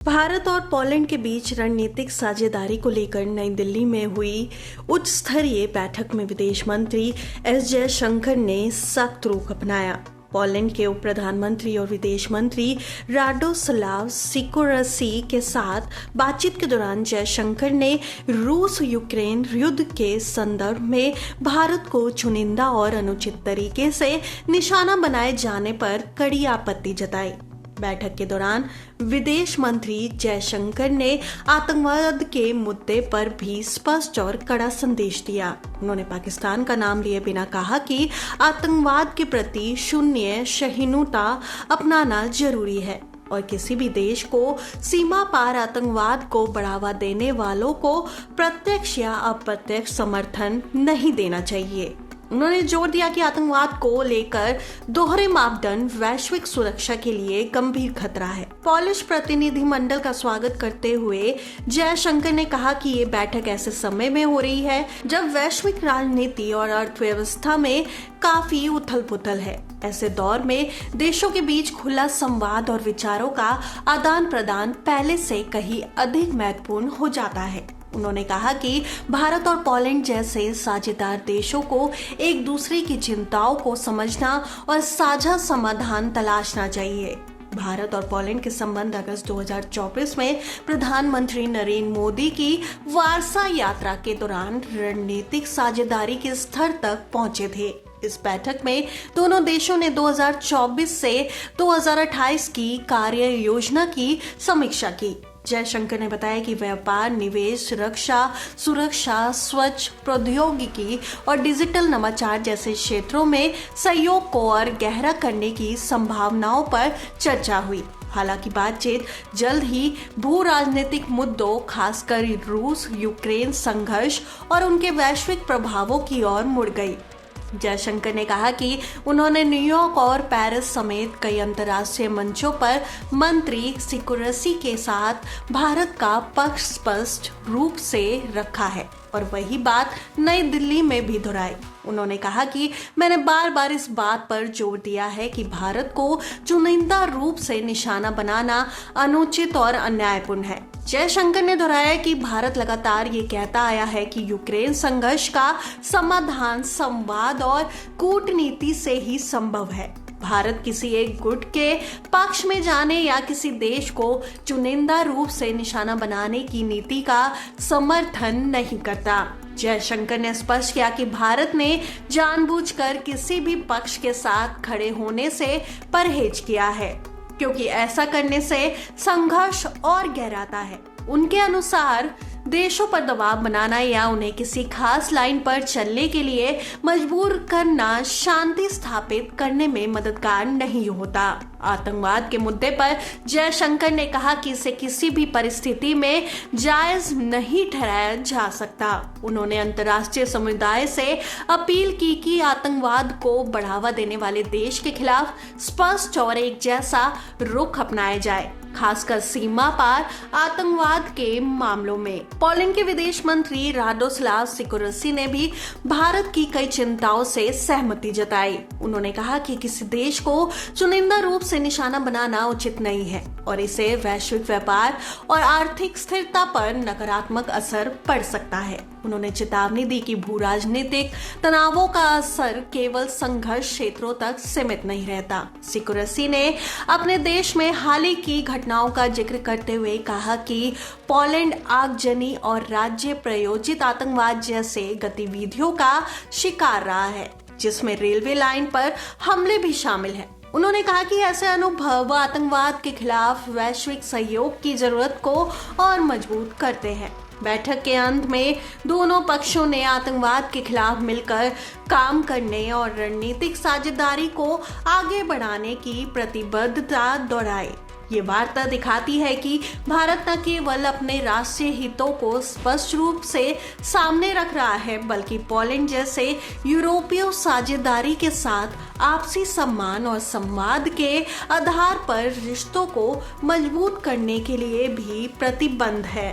भारत और पोलैंड के बीच रणनीतिक साझेदारी को लेकर नई दिल्ली में हुई उच्च स्तरीय बैठक में विदेश मंत्री एस जयशंकर ने सख्त रुख अपनाया। पोलैंड के उप प्रधानमंत्री और विदेश मंत्री राडोस्लाव सिकोरसी के साथ बातचीत के दौरान जयशंकर ने रूस यूक्रेन युद्ध के संदर्भ में भारत को चुनिंदा और अनुचित तरीके से निशाना बनाए जाने पर कड़ी आपत्ति जताई। बैठक के दौरान विदेश मंत्री जयशंकर ने आतंकवाद के मुद्दे पर भी स्पष्ट और कड़ा संदेश दिया। उन्होंने पाकिस्तान का नाम लिए बिना कहा कि आतंकवाद के प्रति शून्य सहिष्णुता अपनाना जरूरी है और किसी भी देश को सीमा पार आतंकवाद को बढ़ावा देने वालों को प्रत्यक्ष या अप्रत्यक्ष समर्थन नहीं देना चाहिए। उन्होंने जोर दिया कि आतंकवाद को लेकर दोहरे मापदंड वैश्विक सुरक्षा के लिए गंभीर खतरा है। पोलिश प्रतिनिधिमंडल का स्वागत करते हुए जयशंकर ने कहा कि ये बैठक ऐसे समय में हो रही है जब वैश्विक राजनीति और अर्थव्यवस्था में काफी उथल पुथल है। ऐसे दौर में देशों के बीच खुला संवाद और विचारों का आदान प्रदान पहले से कहीं अधिक महत्वपूर्ण हो जाता है। उन्होंने कहा कि भारत और पोलैंड जैसे साझेदार देशों को एक दूसरे की चिंताओं को समझना और साझा समाधान तलाशना चाहिए। भारत और पोलैंड के संबंध अगस्त 2024 में प्रधानमंत्री नरेंद्र मोदी की वार्सा यात्रा के दौरान रणनीतिक साझेदारी के स्तर तक पहुंचे थे। इस बैठक में दोनों देशों ने 2024 से 2028 की कार्य योजना की समीक्षा की। जयशंकर ने बताया कि व्यापार, निवेश, रक्षा, सुरक्षा, स्वच्छ प्रौद्योगिकी और डिजिटल नवाचार जैसे क्षेत्रों में सहयोग को और गहरा करने की संभावनाओं पर चर्चा हुई। हालांकि बातचीत जल्द ही भू राजनीतिक मुद्दों, खासकर रूस यूक्रेन संघर्ष और उनके वैश्विक प्रभावों की ओर मुड़ गई। जयशंकर ने कहा कि उन्होंने न्यूयॉर्क और पेरिस समेत कई अंतर्राष्ट्रीय मंचों पर मंत्री सिकोरसी के साथ भारत का पक्ष स्पष्ट रूप से रखा है और वही बात नई दिल्ली में भी दोहराई। उन्होंने कहा कि मैंने बार बार इस बात पर जोर दिया है कि भारत को चुनिंदा रूप से निशाना बनाना अनुचित और अन्यायपूर्ण है। जयशंकर ने दोहराया कि भारत लगातार ये कहता आया है कि यूक्रेन संघर्ष का समाधान संवाद और कूटनीति से ही संभव है। भारत किसी एक गुट के पक्ष में जाने या किसी देश को चुनिंदा रूप से निशाना बनाने की नीति का समर्थन नहीं करता। जयशंकर ने स्पष्ट किया कि भारत ने जानबूझकर किसी भी पक्ष के साथ खड़े होने से परहेज किया है, क्योंकि ऐसा करने से संघर्ष और गहराता है। उनके अनुसार देशों पर दबाव बनाना या उन्हें किसी खास लाइन पर चलने के लिए मजबूर करना शांति स्थापित करने में मददगार नहीं होता। आतंकवाद के मुद्दे पर जयशंकर ने कहा कि इसे किसी भी परिस्थिति में जायज नहीं ठहराया जा सकता। उन्होंने अंतर्राष्ट्रीय समुदाय से अपील की कि आतंकवाद को बढ़ावा देने वाले देश के खिलाफ स्पष्ट और एक जैसा रुख अपनाया जाए, खासकर सीमा पार आतंकवाद के मामलों में। पोलैंड के विदेश मंत्री राडोस्लाव सिकोरसी ने भी भारत की कई चिंताओं से सहमति जताई। उन्होंने कहा कि किसी देश को चुनिंदा रूप से निशाना बनाना उचित नहीं है और इससे वैश्विक व्यापार और आर्थिक स्थिरता पर नकारात्मक असर पड़ सकता है। उन्होंने चेतावनी दी कि भू राजनीतिक तनावों का असर केवल संघर्ष क्षेत्रों तक सीमित नहीं रहता। सिकोरसी ने अपने देश में हाल ही की घटनाओं का जिक्र करते हुए कहा कि पोलैंड आगजनी और राज्य प्रायोजित आतंकवाद जैसे गतिविधियों का शिकार रहा है, जिसमें रेलवे लाइन पर हमले भी शामिल हैं। उन्होंने कहा कि ऐसे अनुभव आतंकवाद के खिलाफ वैश्विक सहयोग की जरूरत को और मजबूत करते हैं। बैठक के अंत में दोनों पक्षों ने आतंकवाद के खिलाफ मिलकर काम करने और रणनीतिक साझेदारी को आगे बढ़ाने की प्रतिबद्धता दोहराई। ये वार्ता दिखाती है कि भारत न केवल अपने राष्ट्रीय हितों को स्पष्ट रूप से सामने रख रहा है, बल्कि पोलैंड जैसे यूरोपीय साझेदारी के साथ आपसी सम्मान और संवाद के आधार पर रिश्तों को मजबूत करने के लिए भी प्रतिबद्ध है।